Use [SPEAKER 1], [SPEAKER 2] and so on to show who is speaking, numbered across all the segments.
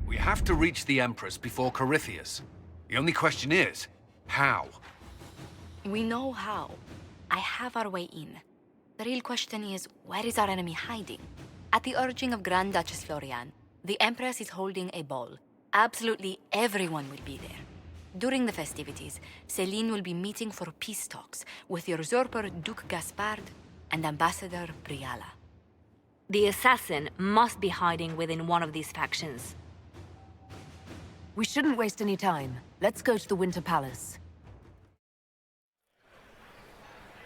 [SPEAKER 1] We have to reach the Empress before Corythius. The only question is, how?
[SPEAKER 2] We know how. I have our way in. The real question is, where is our enemy hiding? At the urging of Grand Duchess Florian, the Empress is holding a ball. Absolutely everyone will be there. During the festivities, Céline will be meeting for peace talks with the usurper Duke Gaspard and Ambassador Briala.
[SPEAKER 3] The assassin must be hiding within one of these factions.
[SPEAKER 4] We shouldn't waste any time. Let's go to the Winter Palace.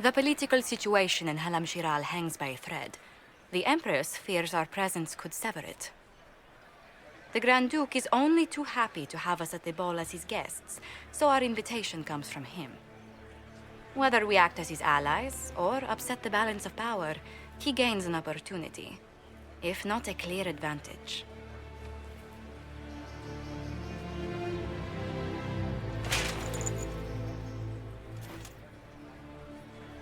[SPEAKER 2] The political situation in Halam Shiral hangs by a thread. The Empress fears our presence could sever it. The Grand Duke is only too happy to have us at the ball as his guests, so our invitation comes from him. Whether we act as his allies or upset the balance of power, he gains an opportunity, if not a clear advantage.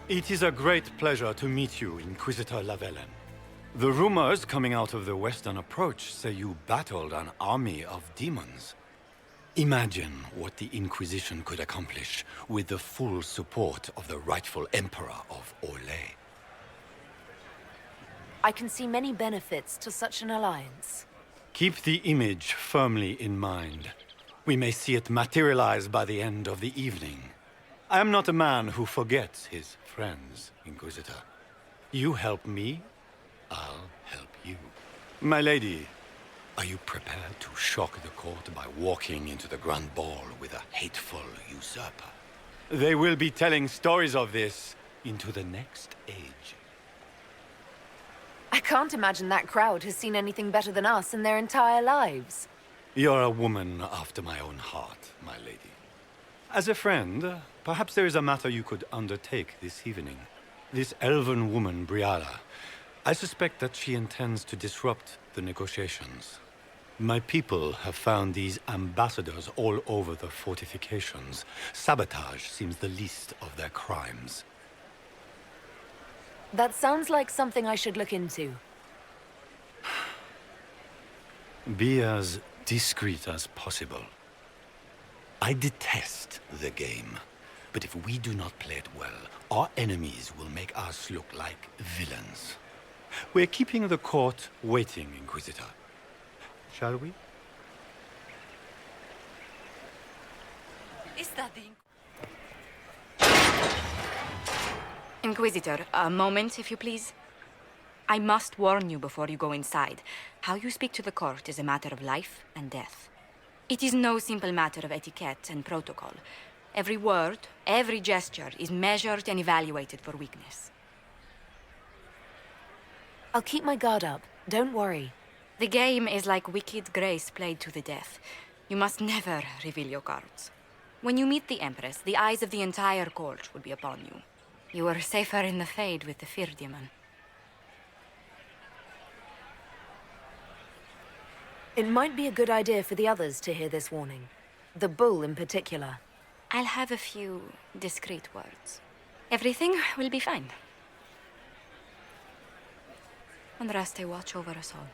[SPEAKER 5] It is a great pleasure to meet you, Inquisitor Lavellen. The rumors coming out of the Western Approach say you battled an army of demons. Imagine what the Inquisition could accomplish with the full support of the rightful Emperor of Orlais.
[SPEAKER 4] I can see many benefits to such an alliance.
[SPEAKER 5] Keep the image firmly in mind. We may see it materialize by the end of the evening. I am not a man who forgets his friends, Inquisitor. You help me, I'll help you. My lady, are you prepared to shock the court by walking into the Grand Ball with a hateful usurper? They will be telling stories of this into the next age.
[SPEAKER 4] I can't imagine that crowd has seen anything better than us in their entire lives.
[SPEAKER 5] You're a woman after my own heart, my lady. As a friend, perhaps there is a matter you could undertake this evening. This elven woman, Briala, I suspect that she intends to disrupt the negotiations. My people have found these ambassadors all over the fortifications. Sabotage seems the least of their crimes.
[SPEAKER 4] That sounds like something I should look into.
[SPEAKER 5] Be as discreet as possible. I detest the game, but if we do not play it well, our enemies will make us look like villains. We're keeping the court waiting, Inquisitor. Shall we?
[SPEAKER 2] Is that the... Inquisitor, a moment, if you please. I must warn you before you go inside. How you speak to the court is a matter of life and death. It is no simple matter of etiquette and protocol. Every word, every gesture is measured and evaluated for weakness.
[SPEAKER 4] I'll keep my guard up. Don't worry.
[SPEAKER 2] The game is like wicked grace played to the death. You must never reveal your cards. When you meet the Empress, the eyes of the entire court will be upon you. You are safer in the Fade with the Fear Demon.
[SPEAKER 4] It might be a good idea for the others to hear this warning. The bull in particular.
[SPEAKER 2] I'll have a few discreet words. Everything will be fine. Andraste, watch over us all.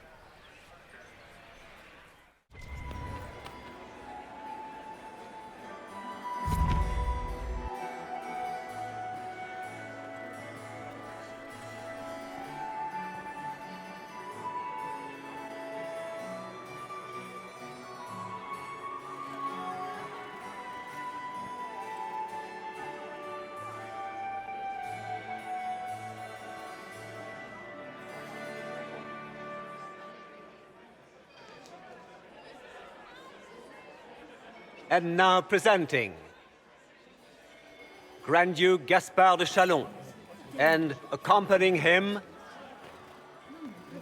[SPEAKER 6] And now presenting Grand Duke Gaspard de Chalon, and accompanying him,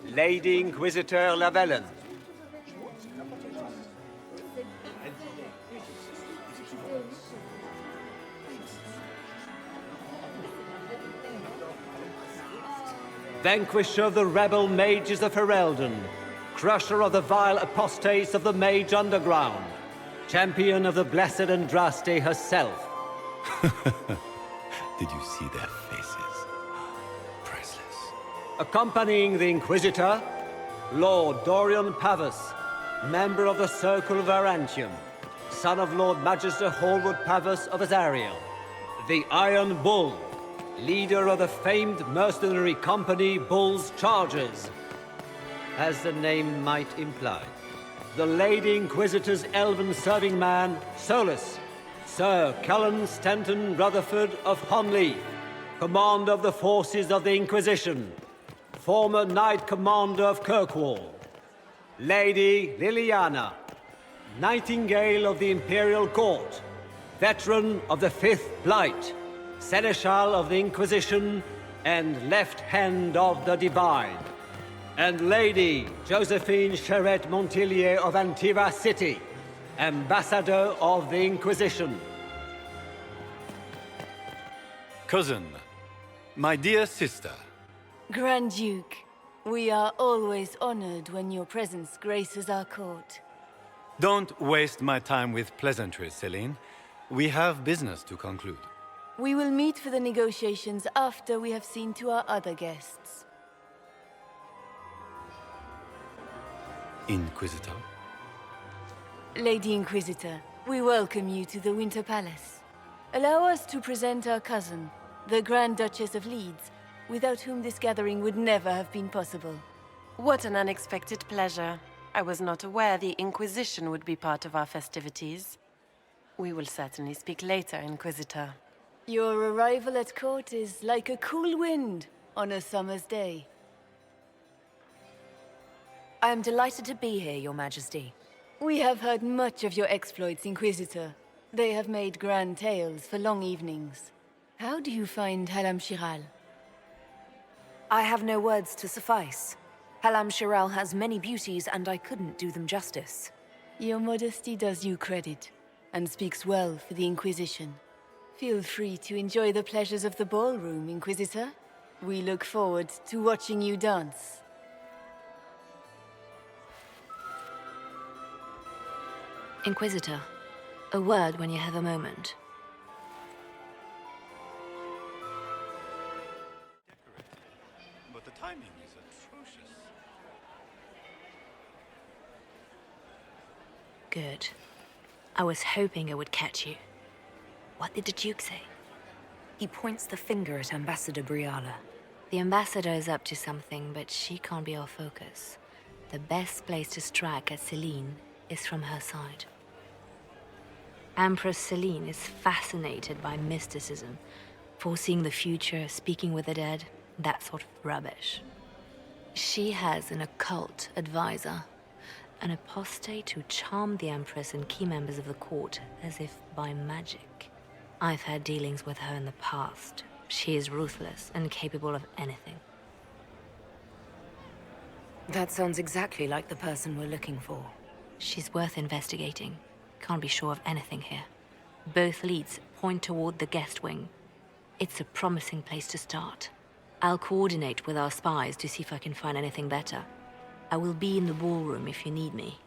[SPEAKER 6] Lady Inquisitor Lavellen. Vanquisher of the rebel mages of Ferelden, crusher of the vile apostates of the Mage Underground, champion of the blessed Andraste herself.
[SPEAKER 5] Did you see their faces? Priceless.
[SPEAKER 6] Accompanying the Inquisitor, Lord Dorian Pavus, member of the Circle of Arantium, son of Lord Magister Hallwood Pavus of Azariel, the Iron Bull, leader of the famed mercenary company Bull's Chargers. As the name might imply, the Lady Inquisitor's elven serving man, Solus, Sir Cullen Stanton Rutherford of Honleaf, commander of the forces of the Inquisition, former Knight Commander of Kirkwall, Lady Liliana, Nightingale of the Imperial Court, veteran of the Fifth Blight, Seneschal of the Inquisition, and Left Hand of the Divine, and Lady Josephine Charette Montillier of Antiva City, Ambassador of the Inquisition.
[SPEAKER 5] Cousin, my dear sister,
[SPEAKER 7] Grand Duke, we are always honored when your presence graces our court.
[SPEAKER 5] don't waste my time with pleasantries, Celine. We have business to conclude.
[SPEAKER 7] We will meet for the negotiations after we have seen to our other guests.
[SPEAKER 5] Inquisitor?
[SPEAKER 7] Lady Inquisitor, we welcome you to the Winter Palace. Allow us to present our cousin, the Grand Duchess of Leeds, without whom this gathering would never have been possible.
[SPEAKER 8] What an unexpected pleasure. I was not aware the Inquisition would be part of our festivities. We will certainly speak later, Inquisitor.
[SPEAKER 7] Your arrival at court is like a cool wind on a summer's day.
[SPEAKER 4] I am delighted to be here, Your Majesty.
[SPEAKER 7] We have heard much of your exploits, Inquisitor. They have made grand tales for long evenings. How do you find Halam Shiral?
[SPEAKER 4] I have no words to suffice. Halam Shiral has many beauties, and I couldn't do them justice.
[SPEAKER 7] Your modesty does you credit, and speaks well for the Inquisition. Feel free to enjoy the pleasures of the ballroom, Inquisitor. We look forward to watching you dance.
[SPEAKER 3] Inquisitor, a word when you have a moment.
[SPEAKER 5] But the timing is atrocious.
[SPEAKER 3] Good. I was hoping I would catch you. What did the Duke say?
[SPEAKER 4] He points the finger at Ambassador Briala.
[SPEAKER 3] The ambassador is up to something, but she can't be our focus. The best place to strike at Celine is from her side. Empress Celine is fascinated by mysticism, foreseeing the future, speaking with the dead, that sort of rubbish. She has an occult advisor, an apostate who charmed the Empress and key members of the court as if by magic. I've had dealings with her in the past. She is ruthless and capable of anything.
[SPEAKER 4] That sounds exactly like the person we're looking for.
[SPEAKER 3] She's worth investigating. Can't be sure of anything here. Both leads point toward the guest wing. It's a promising place to start. I'll coordinate with our spies to see if I can find anything better. I will be in the ballroom if you need me.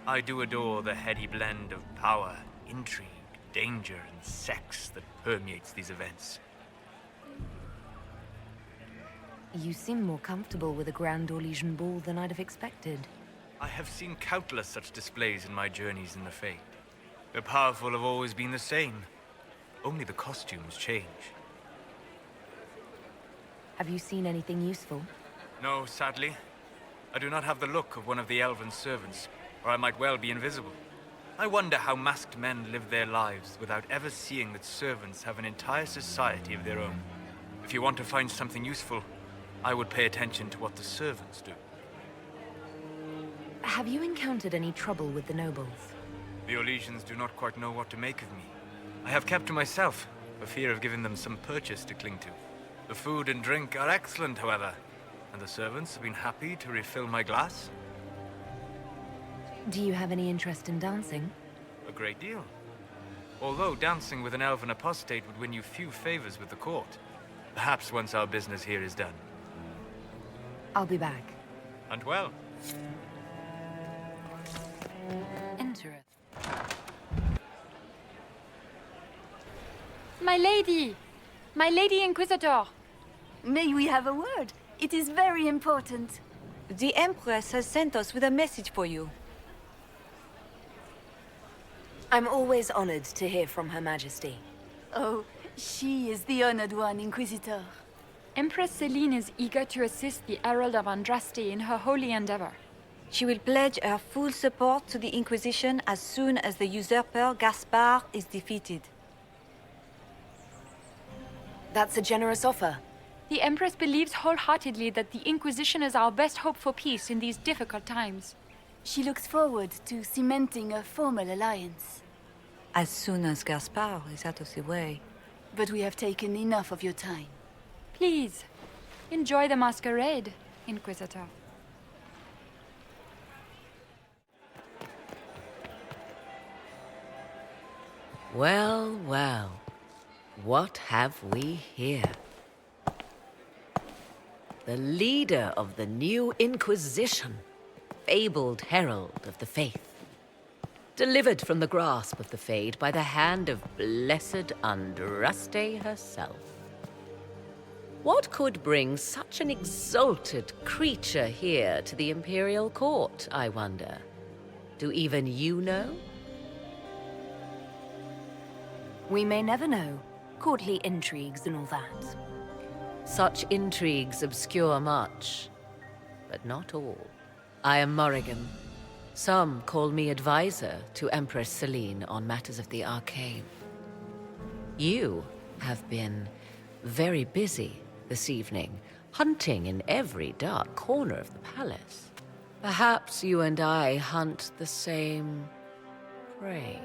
[SPEAKER 9] I do adore the heady blend of power, intrigue, danger, and sex that permeates these events.
[SPEAKER 4] You seem more comfortable with a Grand Orlesian ball than I'd have expected.
[SPEAKER 9] I have seen countless such displays in my journeys in the Fae. The powerful have always been the same. Only the costumes change.
[SPEAKER 4] Have you seen anything useful?
[SPEAKER 9] No, sadly. I do not have the look of one of the elven servants, or I might well be invisible. I wonder how masked men live their lives without ever seeing that servants have an entire society of their own. If you want to find something useful, I would pay attention to what the servants do.
[SPEAKER 4] Have you encountered any trouble with the nobles?
[SPEAKER 9] The Orlesians do not quite know what to make of me. I have kept to myself, for fear of giving them some purchase to cling to. The food and drink are excellent, however, and the servants have been happy to refill my glass.
[SPEAKER 4] Do you have any interest in dancing?
[SPEAKER 9] A great deal. Although dancing with an elven apostate would win you few favors with the court. Perhaps once our business here is done.
[SPEAKER 4] I'll be back.
[SPEAKER 9] And well.
[SPEAKER 4] Interesting.
[SPEAKER 10] My lady! My lady Inquisitor!
[SPEAKER 7] May we have a word? It is very important.
[SPEAKER 2] The Empress has sent us with a message for you.
[SPEAKER 4] I'm always honored to hear from Her Majesty.
[SPEAKER 7] Oh, she is the honored one, Inquisitor.
[SPEAKER 10] Empress Celine is eager to assist the Herald of Andraste in her holy endeavor.
[SPEAKER 2] She will pledge her full support to the Inquisition as soon as the usurper Gaspard is defeated.
[SPEAKER 4] That's a generous offer.
[SPEAKER 10] The Empress believes wholeheartedly that the Inquisition is our best hope for peace in these difficult times.
[SPEAKER 7] She looks forward to cementing a formal alliance.
[SPEAKER 2] As soon as Gaspard is out of the way.
[SPEAKER 7] But we have taken enough of your time.
[SPEAKER 10] Please, enjoy the masquerade, Inquisitor.
[SPEAKER 11] Well, well. What have we here? The leader of the new Inquisition, fabled herald of the faith. Delivered from the grasp of the Fade by the hand of blessed Andraste herself. What could bring such an exalted creature here to the Imperial Court, I wonder? Do even you know?
[SPEAKER 4] We may never know. Courtly intrigues and all that.
[SPEAKER 11] Such intrigues obscure much, but not all. I am Morrigan. Some call me advisor to Empress Celine on matters of the arcane. You have been very busy this evening, hunting in every dark corner of the palace. Perhaps you and I hunt the same prey.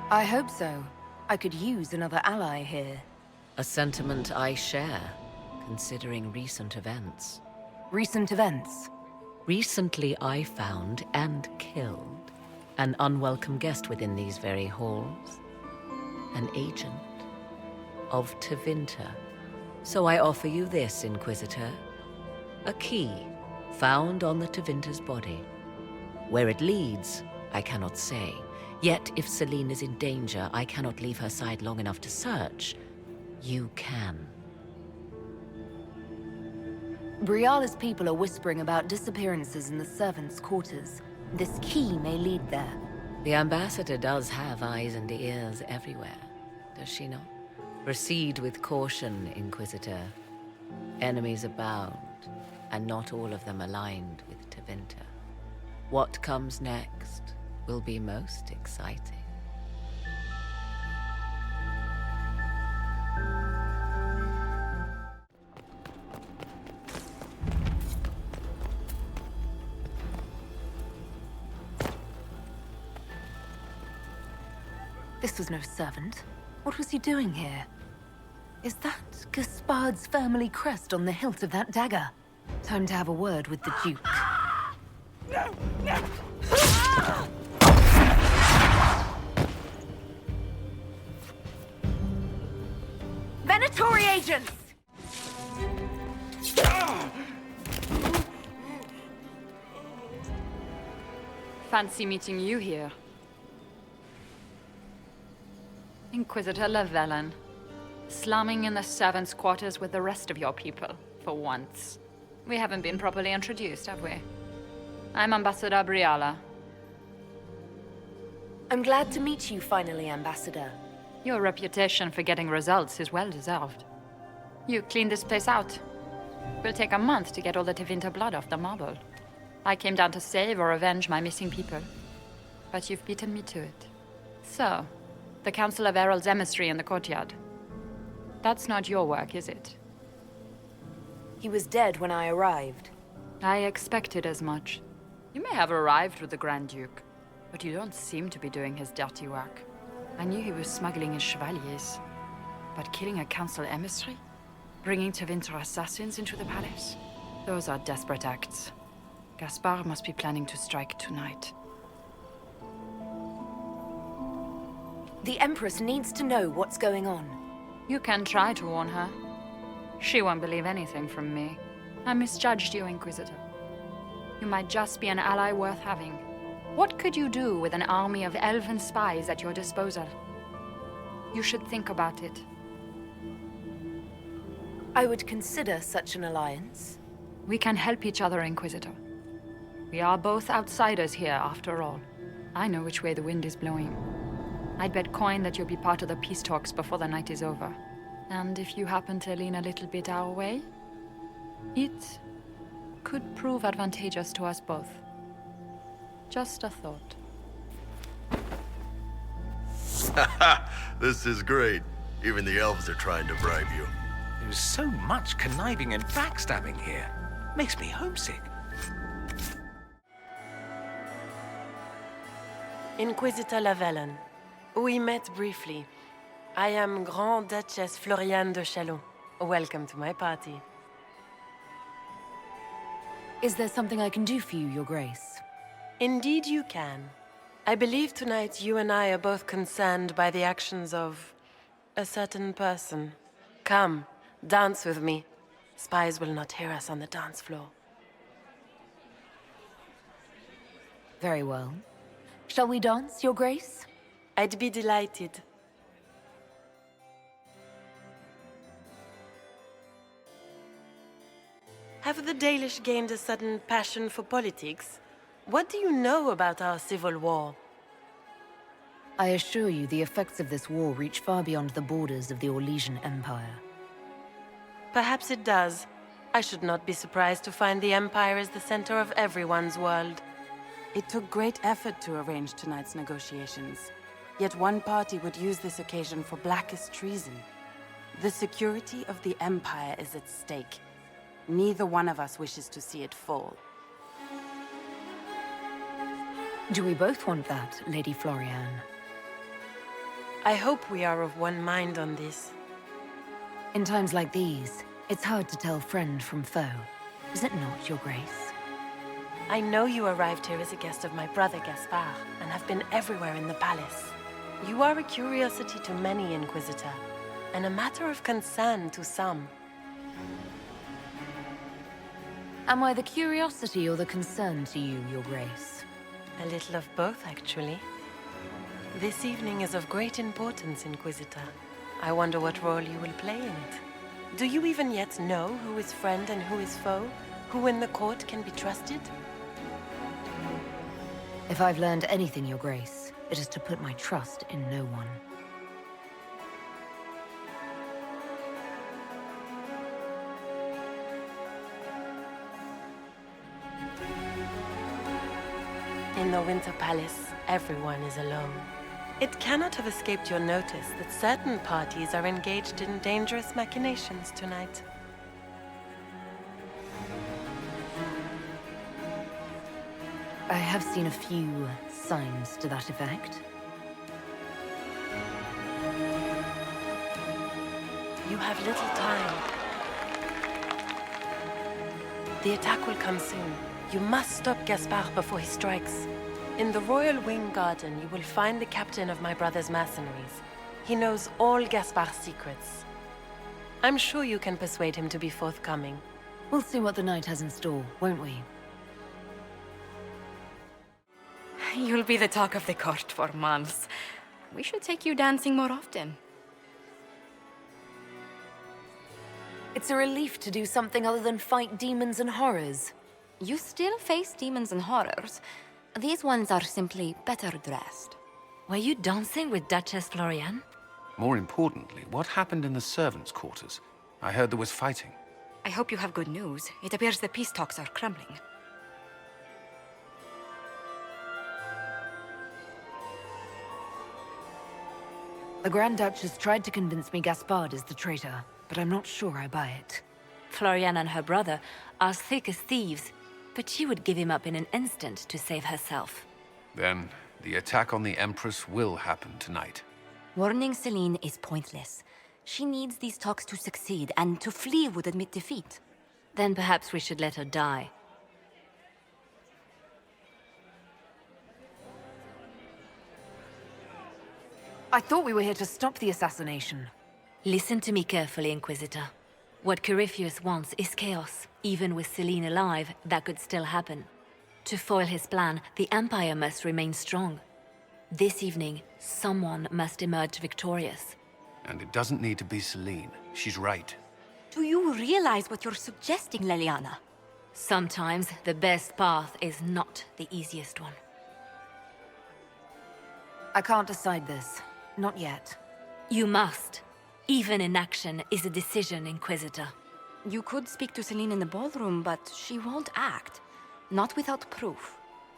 [SPEAKER 4] I hope so. I could use another ally here.
[SPEAKER 11] A sentiment I share, considering recent events.
[SPEAKER 4] Recent events?
[SPEAKER 11] Recently I found and killed an unwelcome guest within these very halls. An agent of Tevinter. So I offer you this, Inquisitor. A key found on the Tevinter's body. Where it leads, I cannot say. Yet, if Celine is in danger, I cannot leave her side long enough to search. You can.
[SPEAKER 4] Briala's people are whispering about disappearances in the servants' quarters. This key may lead there.
[SPEAKER 11] The ambassador does have eyes and ears everywhere, does she not? Proceed with caution, Inquisitor. Enemies abound, and not all of them aligned with Tevinter. What comes next will be most exciting.
[SPEAKER 4] This was no servant. What was he doing here? Is that Gaspard's family crest on the hilt of that dagger? Time to have a word with the Duke. Venatori agents!
[SPEAKER 10] Fancy meeting you here. Inquisitor Llewellyn, slumming in the servants' quarters with the rest of your people, for once. We haven't been properly introduced, have we? I'm Ambassador Briala.
[SPEAKER 4] I'm glad to meet you finally, Ambassador.
[SPEAKER 10] Your reputation for getting results is well deserved. You cleaned this place out. Will take a month to get all the Tevinter blood off the marble. I came down to save or avenge my missing people. But you've beaten me to it. So, the Council of Herald's emissary in the courtyard. That's not your work, is it?
[SPEAKER 4] He was dead when I arrived.
[SPEAKER 10] I expected as much. You may have arrived with the Grand Duke, but you don't seem to be doing his dirty work. I knew he was smuggling his chevaliers. But killing a council emissary? Bringing Tevinter assassins into the palace? Those are desperate acts. Gaspard must be planning to strike tonight.
[SPEAKER 4] The Empress needs to know what's going on.
[SPEAKER 10] You can try to warn her. She won't believe anything from me. I misjudged you, Inquisitor. You might just be an ally worth having. What could you do with an army of elven spies at your disposal? You should think about it.
[SPEAKER 4] I would consider such an alliance.
[SPEAKER 10] We can help each other, Inquisitor. We are both outsiders here, after all. I know which way the wind is blowing. I'd bet coin that you'll be part of the peace talks before the night is over. And if you happen to lean a little bit our way, it could prove advantageous to us both. Just a thought.
[SPEAKER 12] This is great. Even the elves are trying to bribe you.
[SPEAKER 1] There's so much conniving and backstabbing here. Makes me homesick.
[SPEAKER 8] Inquisitor Lavellen. We met briefly. I am Grand Duchess Floriane de Chalon. Welcome to my party.
[SPEAKER 4] Is there something I can do for you, Your Grace?
[SPEAKER 8] Indeed you can. I believe tonight you and I are both concerned by the actions of a certain person. Come, dance with me. Spies will not hear us on the dance floor.
[SPEAKER 4] Very well. Shall we dance, Your Grace?
[SPEAKER 8] I'd be delighted. Have the Dalish gained a sudden passion for politics? What do you know about our civil war?
[SPEAKER 4] I assure you the effects of this war reach far beyond the borders of the Orlesian Empire.
[SPEAKER 8] Perhaps it does. I should not be surprised to find the Empire is the center of everyone's world.
[SPEAKER 13] It took great effort to arrange tonight's negotiations. Yet one party would use this occasion for blackest treason. The security of the Empire is at stake. Neither one of us wishes to see it fall.
[SPEAKER 4] Do we both want that, Lady Floriane?
[SPEAKER 8] I hope we are of one mind on this.
[SPEAKER 4] In times like these, it's hard to tell friend from foe. Is it not, Your Grace?
[SPEAKER 8] I know you arrived here as a guest of my brother Gaspard, and have been everywhere in the palace. You are a curiosity to many, Inquisitor, and a matter of concern to some.
[SPEAKER 4] Am I the curiosity or the concern to you, Your Grace?
[SPEAKER 8] A little of both, actually. This evening is of great importance, Inquisitor. I wonder what role you will play in it. Do you even yet know who is friend and who is foe? Who in the court can be trusted?
[SPEAKER 4] If I've learned anything, Your Grace, it is to put my trust in no one.
[SPEAKER 8] In the Winter Palace, everyone is alone. It cannot have escaped your notice that certain parties are engaged in dangerous machinations tonight.
[SPEAKER 4] I have seen a few signs to that effect.
[SPEAKER 8] You have little time. The attack will come soon. You must stop Gaspard before he strikes. In the Royal Wing Garden, you will find the captain of my brother's mercenaries. He knows all Gaspard's secrets. I'm sure you can persuade him to be forthcoming.
[SPEAKER 4] We'll see what the night has in store, won't we?
[SPEAKER 2] You'll be the talk of the court for months. We should take you dancing more often.
[SPEAKER 4] It's a relief to do something other than fight demons and horrors.
[SPEAKER 2] You still face demons and horrors. These ones are simply better dressed.
[SPEAKER 3] Were you dancing with Duchess Floriane?
[SPEAKER 1] More importantly, what happened in the servants' quarters? I heard there was fighting.
[SPEAKER 2] I hope you have good news. It appears the peace talks are crumbling.
[SPEAKER 4] The Grand Duchess tried to convince me Gaspard is the traitor, but I'm not sure I buy it.
[SPEAKER 3] Floriane and her brother are thick as thieves, but she would give him up in an instant to save herself.
[SPEAKER 1] Then, the attack on the Empress will happen tonight.
[SPEAKER 2] Warning Celine is pointless. She needs these talks to succeed, and to flee would admit defeat.
[SPEAKER 3] Then perhaps we should let her die.
[SPEAKER 4] I thought we were here to stop the assassination.
[SPEAKER 3] Listen to me carefully, Inquisitor. What Corypheus wants is chaos. Even with Celine alive, that could still happen. To foil his plan, the Empire must remain strong. This evening, someone must emerge victorious.
[SPEAKER 1] And it doesn't need to be Celine. She's right.
[SPEAKER 2] Do you realize what you're suggesting, Leliana?
[SPEAKER 3] Sometimes the best path is not the easiest one.
[SPEAKER 4] I can't decide this. Not yet.
[SPEAKER 3] You must. Even inaction is a decision, Inquisitor.
[SPEAKER 2] You could speak to Celine in the ballroom, but she won't act. Not without proof.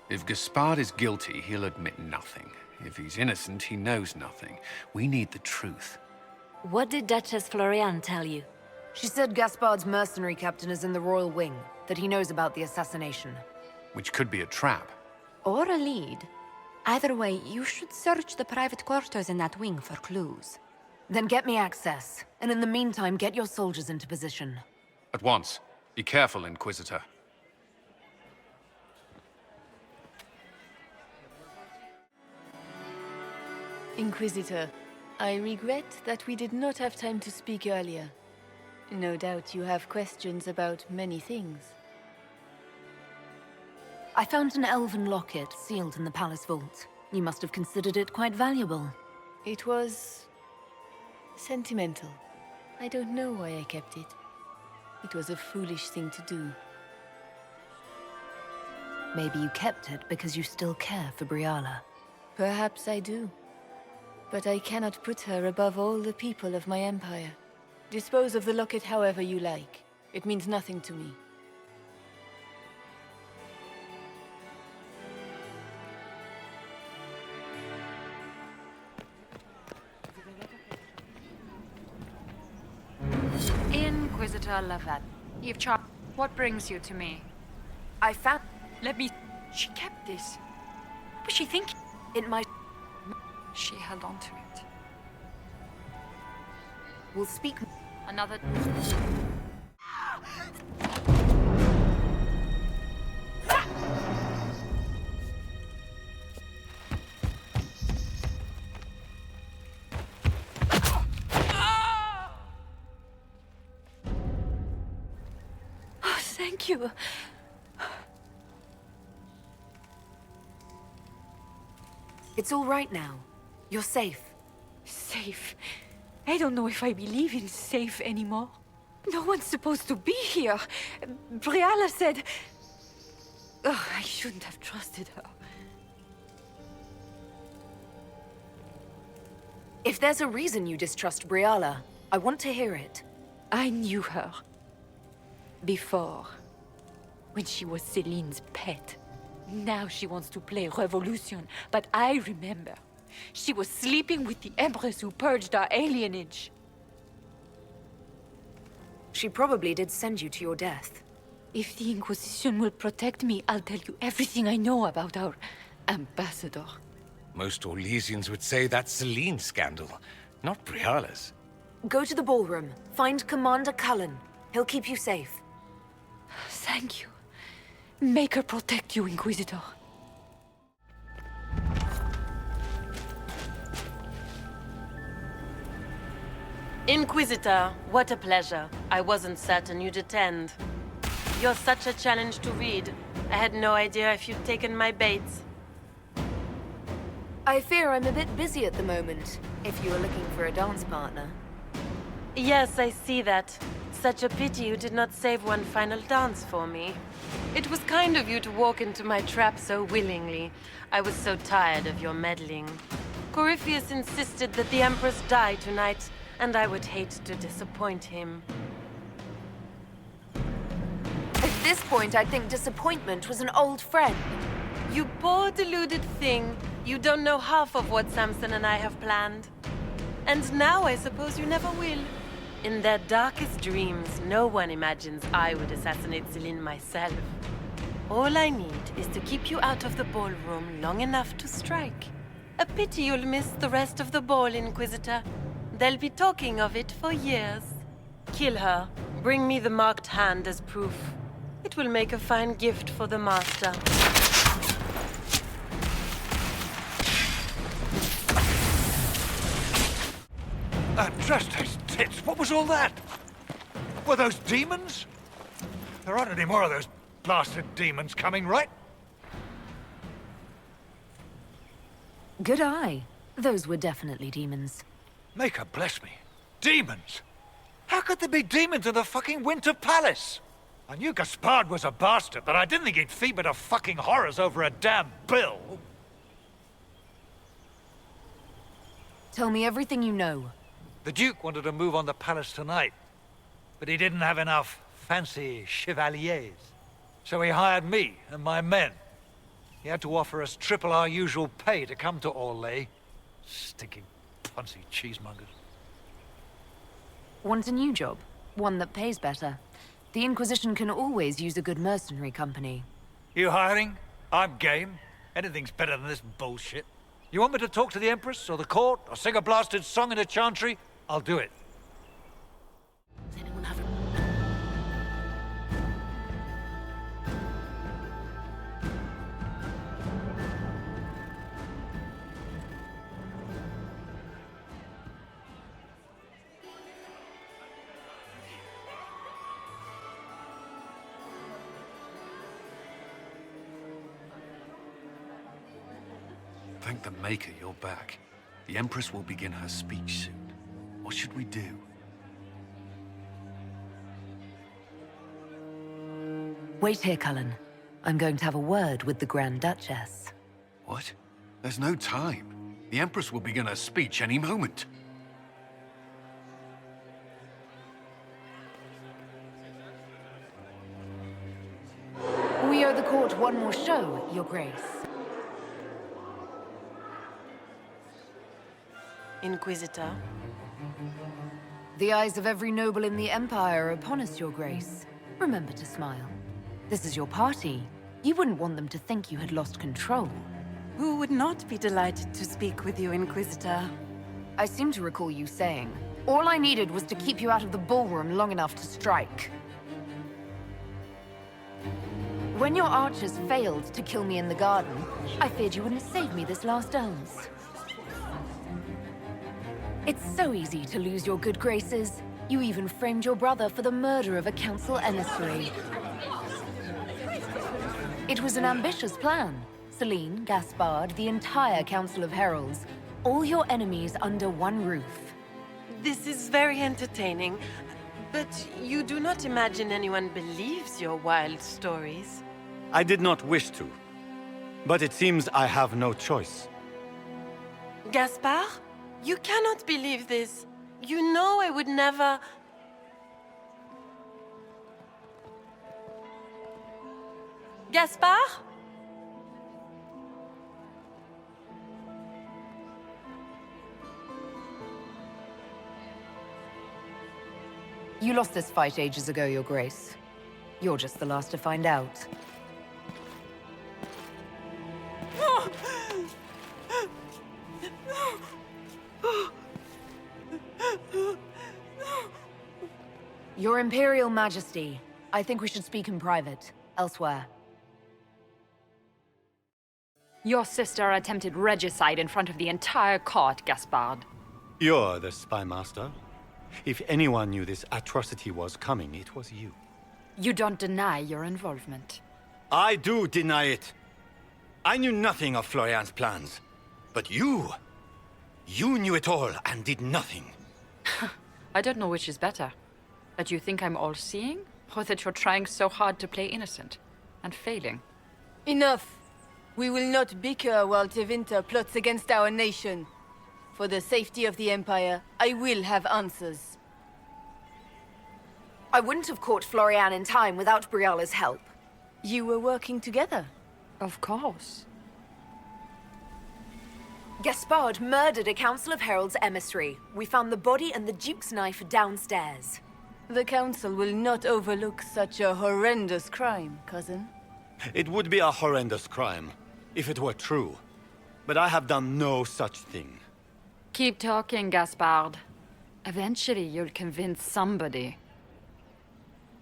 [SPEAKER 1] If Gaspard is guilty, he'll admit nothing. If he's innocent, he knows nothing. We need the truth.
[SPEAKER 3] What did Duchess Florian tell you?
[SPEAKER 4] She said Gaspard's mercenary captain is in the Royal Wing, that he knows about the assassination.
[SPEAKER 1] Which could be a trap.
[SPEAKER 2] Or a lead. Either way, you should search the private quarters in that wing for clues.
[SPEAKER 4] Then get me access, and in the meantime, get your soldiers into position.
[SPEAKER 1] At once. Be careful, Inquisitor.
[SPEAKER 7] Inquisitor, I regret that we did not have time to speak earlier. No doubt you have questions about many things.
[SPEAKER 4] I found an elven locket sealed in the palace vault. You must have considered it quite valuable.
[SPEAKER 7] It was... sentimental. I don't know why I kept it. It was a foolish thing to do.
[SPEAKER 4] Maybe you kept it because you still care for Briala.
[SPEAKER 7] Perhaps I do. But I cannot put her above all the people of my empire. Dispose of the locket however you like. It means nothing to me.
[SPEAKER 10] Inquisitor Lavat, you've charged. What brings you to me?
[SPEAKER 4] I found...
[SPEAKER 10] Let me... She kept this. What was she thinking?
[SPEAKER 4] It might...
[SPEAKER 10] She held on to it.
[SPEAKER 4] We'll speak...
[SPEAKER 10] Another...
[SPEAKER 7] Thank you.
[SPEAKER 4] It's all right now. You're safe.
[SPEAKER 7] Safe? I don't know if I believe in safe anymore. No one's supposed to be here. Briala said... Oh, I shouldn't have trusted her.
[SPEAKER 4] If there's a reason you distrust Briala, I want to hear it.
[SPEAKER 7] I knew her. Before. When she was Celine's pet. Now she wants to play revolution, but I remember. She was sleeping with the Empress who purged our alienage.
[SPEAKER 4] She probably did send you to your death.
[SPEAKER 7] If the Inquisition will protect me, I'll tell you everything I know about our ambassador.
[SPEAKER 14] Most Orlesians would say that's Celine's scandal, not Briala's.
[SPEAKER 4] Go to the ballroom. Find Commander Cullen. He'll keep you safe.
[SPEAKER 7] Thank you. Make her protect you, Inquisitor.
[SPEAKER 13] Inquisitor, what a pleasure. I wasn't certain you'd attend. You're such a challenge to read. I had no idea if you'd taken my bait.
[SPEAKER 4] I fear I'm a bit busy at the moment, if you were looking for a dance partner.
[SPEAKER 13] Yes, I see that. Such a pity you did not save one final dance for me. It was kind of you to walk into my trap so willingly. I was so tired of your meddling. Corypheus insisted that the Empress die tonight, and I would hate to disappoint him.
[SPEAKER 4] At this point, I think disappointment was an old friend.
[SPEAKER 13] You poor deluded thing. You don't know half of what Samson and I have planned. And now I suppose you never will. In their darkest dreams, no one imagines I would assassinate Celine myself. All I need is to keep you out of the ballroom long enough to strike. A pity you'll miss the rest of the ball, Inquisitor. They'll be talking of it for years. Kill her. Bring me the marked hand as proof. It will make a fine gift for the Master.
[SPEAKER 15] Trust his tits. What was all that? Were those demons? There aren't any more of those blasted demons coming, right?
[SPEAKER 4] Good eye. Those were definitely demons.
[SPEAKER 15] Make her bless me. Demons! How could there be demons in the fucking Winter Palace? I knew Gaspard was a bastard, but I didn't think he'd feed me to fucking horrors over a damn bill.
[SPEAKER 4] Tell me everything you know.
[SPEAKER 15] The Duke wanted to move on the palace tonight, but he didn't have enough fancy chevaliers. So he hired me and my men. He had to offer us triple our usual pay to come to Orlais. Stinking punsy cheesemongers.
[SPEAKER 4] Want a new job? One that pays better. The Inquisition can always use a good mercenary company.
[SPEAKER 15] You hiring? I'm game. Anything's better than this bullshit. You want me to talk to the Empress or the court or sing a blasted song in a chantry? I'll do it.
[SPEAKER 1] Thank the Maker you're back. The Empress will begin her speech soon. What should we do?
[SPEAKER 4] Wait here, Cullen. I'm going to have a word with the Grand Duchess.
[SPEAKER 1] What? There's no time. The Empress will begin her speech any moment.
[SPEAKER 4] We owe the court one more show, Your Grace.
[SPEAKER 8] Inquisitor.
[SPEAKER 4] The eyes of every noble in the Empire are upon us, Your Grace. Remember to smile. This is your party. You wouldn't want them to think you had lost control.
[SPEAKER 13] Who would not be delighted to speak with you, Inquisitor?
[SPEAKER 4] I seem to recall you saying, all I needed was to keep you out of the ballroom long enough to strike. When your archers failed to kill me in the garden, I feared you wouldn't save me this last dance. It's so easy to lose your good graces. You even framed your brother for the murder of a council emissary. It was an ambitious plan. Celine, Gaspard, the entire Council of Heralds, all your enemies under one roof.
[SPEAKER 8] This is very entertaining, but you do not imagine anyone believes your wild stories.
[SPEAKER 5] I did not wish to, but it seems I have no choice.
[SPEAKER 8] Gaspard? You cannot believe this. You know I would never... Gaspard?
[SPEAKER 4] You lost this fight ages ago, Your Grace. You're just the last to find out. Your Imperial Majesty, I think we should speak in private, elsewhere.
[SPEAKER 10] Your sister attempted regicide in front of the entire court, Gaspard.
[SPEAKER 5] You're the spy master. If anyone knew this atrocity was coming, it was you.
[SPEAKER 10] You don't deny your involvement.
[SPEAKER 5] I do deny it. I knew nothing of Florian's plans. But you knew it all and did nothing.
[SPEAKER 10] I don't know which is better. That you think I'm all-seeing, or that you're trying so hard to play innocent, and failing.
[SPEAKER 7] Enough! We will not bicker while Tevinter plots against our nation. For the safety of the Empire, I will have answers.
[SPEAKER 4] I wouldn't have caught Florian in time without Briala's help.
[SPEAKER 7] You were working together?
[SPEAKER 10] Of course.
[SPEAKER 4] Gaspard murdered a Council of Heralds emissary. We found the body and the Duke's knife downstairs.
[SPEAKER 7] The Council will not overlook such a horrendous crime, cousin.
[SPEAKER 5] It would be a horrendous crime, if it were true. But I have done no such thing.
[SPEAKER 10] Keep talking, Gaspard. Eventually, you'll convince somebody.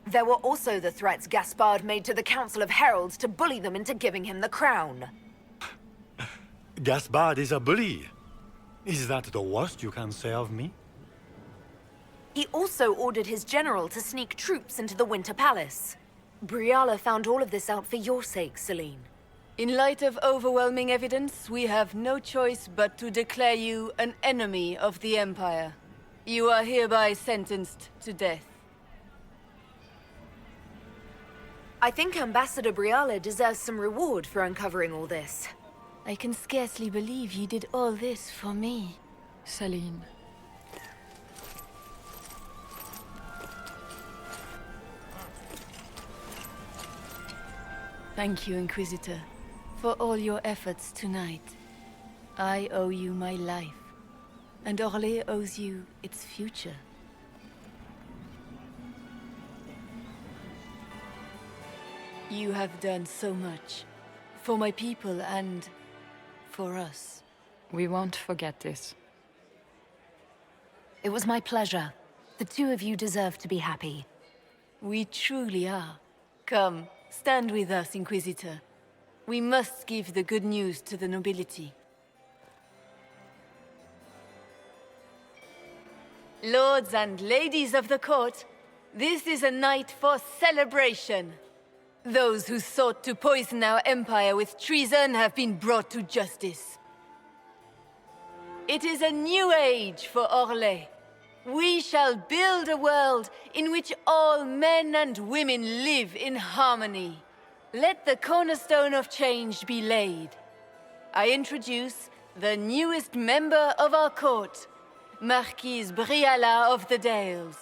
[SPEAKER 4] There were also the threats Gaspard made to the Council of Heralds to bully them into giving him the crown.
[SPEAKER 5] Gaspard is a bully. Is that the worst you can say of me?
[SPEAKER 4] He also ordered his general to sneak troops into the Winter Palace. Briala found all of this out for your sake, Celine.
[SPEAKER 7] In light of overwhelming evidence, we have no choice but to declare you an enemy of the Empire. You are hereby sentenced to death.
[SPEAKER 4] I think Ambassador Briala deserves some reward for uncovering all this.
[SPEAKER 7] I can scarcely believe you did all this for me.
[SPEAKER 10] Celine.
[SPEAKER 7] Thank you, Inquisitor, for all your efforts tonight. I owe you my life, and Orlais owes you its future. You have done so much, for my people and for us.
[SPEAKER 10] We won't forget this.
[SPEAKER 4] It was my pleasure. The two of you deserve to be happy.
[SPEAKER 7] We truly are. Come, stand with us, Inquisitor. We must give the good news to the nobility. Lords and ladies of the court, this is a night for celebration. Those who sought to poison our empire with treason have been brought to justice. It is a new age for Orlais. We shall build a world in which all men and women live in harmony. Let the cornerstone of change be laid. I introduce the newest member of our court, Marquise Briala of the Dales.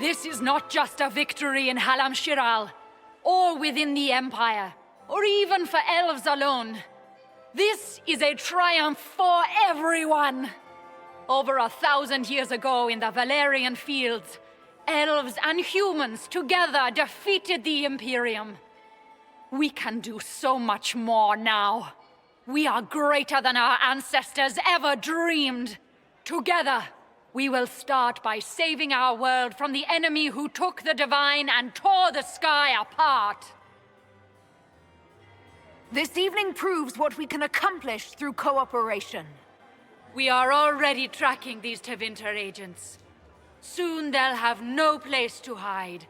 [SPEAKER 10] This is not just a victory in Halam Shiral, or within the Empire, or even for elves alone. This is a triumph for everyone! Over 1,000 years ago in the Valerian fields, elves and humans together defeated the Imperium. We can do so much more now. We are greater than our ancestors ever dreamed. Together, we will start by saving our world from the enemy who took the divine and tore the sky apart.
[SPEAKER 4] This evening proves what we can accomplish through cooperation.
[SPEAKER 10] We are already tracking these Tevinter agents. Soon they'll have no place to hide.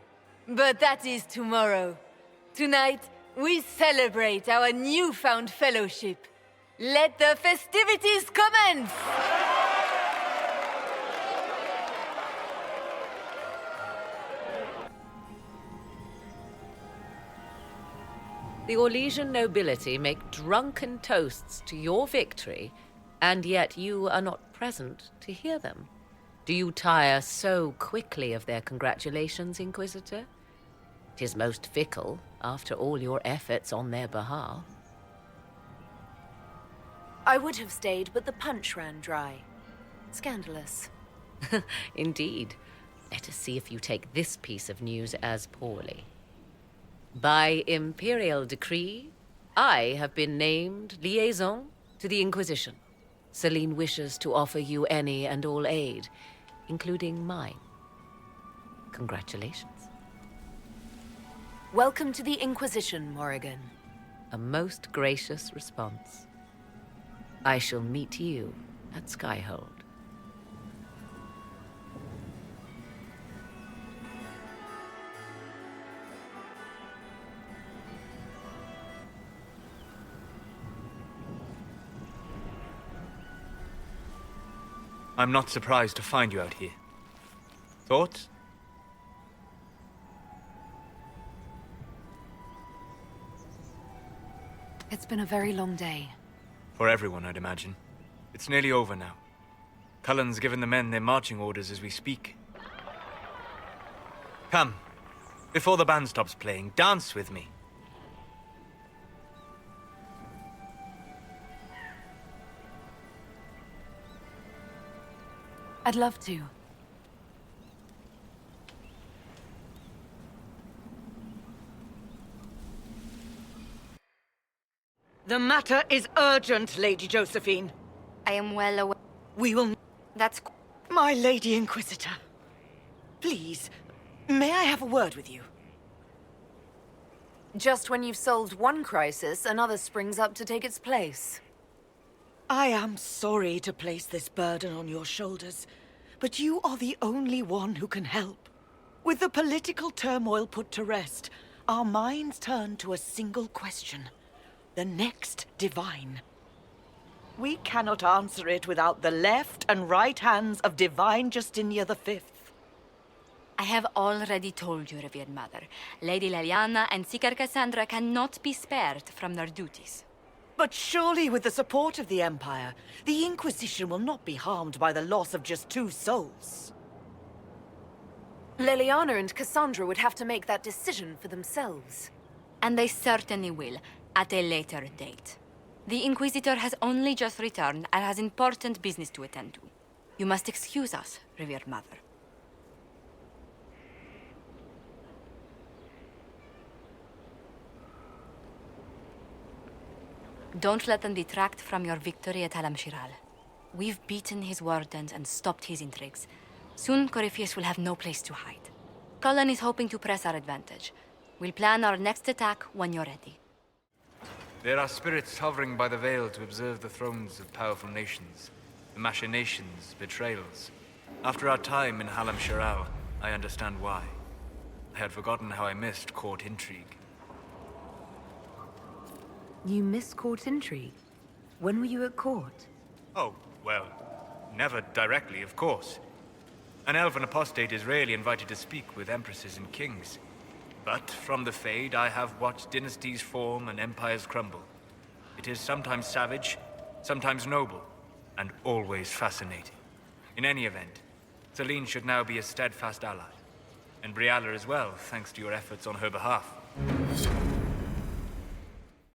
[SPEAKER 7] But that is tomorrow. Tonight, we celebrate our newfound fellowship. Let the festivities commence!
[SPEAKER 11] The Orlesian nobility make drunken toasts to your victory, and yet you are not present to hear them. Do you tire so quickly of their congratulations, Inquisitor? 'Tis most fickle, after all your efforts on their behalf.
[SPEAKER 4] I would have stayed, but the punch ran dry. Scandalous.
[SPEAKER 11] Indeed. Let us see if you take this piece of news as poorly. By imperial decree, I have been named liaison to the Inquisition. Celine wishes to offer you any and all aid, including mine. Congratulations.
[SPEAKER 4] Welcome to the Inquisition, Morrigan.
[SPEAKER 11] A most gracious response. I shall meet you at Skyhold.
[SPEAKER 9] I'm not surprised to find you out here. Thoughts?
[SPEAKER 4] It's been a very long day.
[SPEAKER 9] For everyone, I'd imagine. It's nearly over now. Cullen's given the men their marching orders as we speak. Come. Before the band stops playing, dance with me.
[SPEAKER 4] I'd love to.
[SPEAKER 16] The matter is urgent, Lady Josephine.
[SPEAKER 2] I am well aware.
[SPEAKER 16] We will...
[SPEAKER 2] That's...
[SPEAKER 16] My Lady Inquisitor. Please, may I have a word with you?
[SPEAKER 4] Just when you've solved one crisis, another springs up to take its place.
[SPEAKER 16] I am sorry to place this burden on your shoulders, but you are the only one who can help. With the political turmoil put to rest, our minds turn to a single question. The next divine. We cannot answer it without the left and right hands of Divine Justinia V.
[SPEAKER 2] I have already told you, revered mother. Lady Leliana and Seeker Cassandra cannot be spared from their duties.
[SPEAKER 16] But surely with the support of the Empire, the Inquisition will not be harmed by the loss of just 2 souls.
[SPEAKER 4] Leliana and Cassandra would have to make that decision for themselves.
[SPEAKER 2] And they certainly will, at a later date. The Inquisitor has only just returned and has important business to attend to. You must excuse us, revered mother. Don't let them detract from your victory at Halam-Shiral. We've beaten his wardens and stopped his intrigues. Soon, Corypheus will have no place to hide. Cullen is hoping to press our advantage. We'll plan our next attack when you're ready.
[SPEAKER 9] There are spirits hovering by the veil to observe the thrones of powerful nations, the machinations, betrayals. After our time in Halam-Shiral, I understand why. I had forgotten how I missed court intrigue.
[SPEAKER 4] You miss court intrigue? When were you at court?
[SPEAKER 9] Oh, well, never directly, of course. An elven apostate is rarely invited to speak with empresses and kings. But from the Fade, I have watched dynasties form and empires crumble. It is sometimes savage, sometimes noble, and always fascinating. In any event, Celine should now be a steadfast ally. And Brialla as well, thanks to your efforts on her behalf.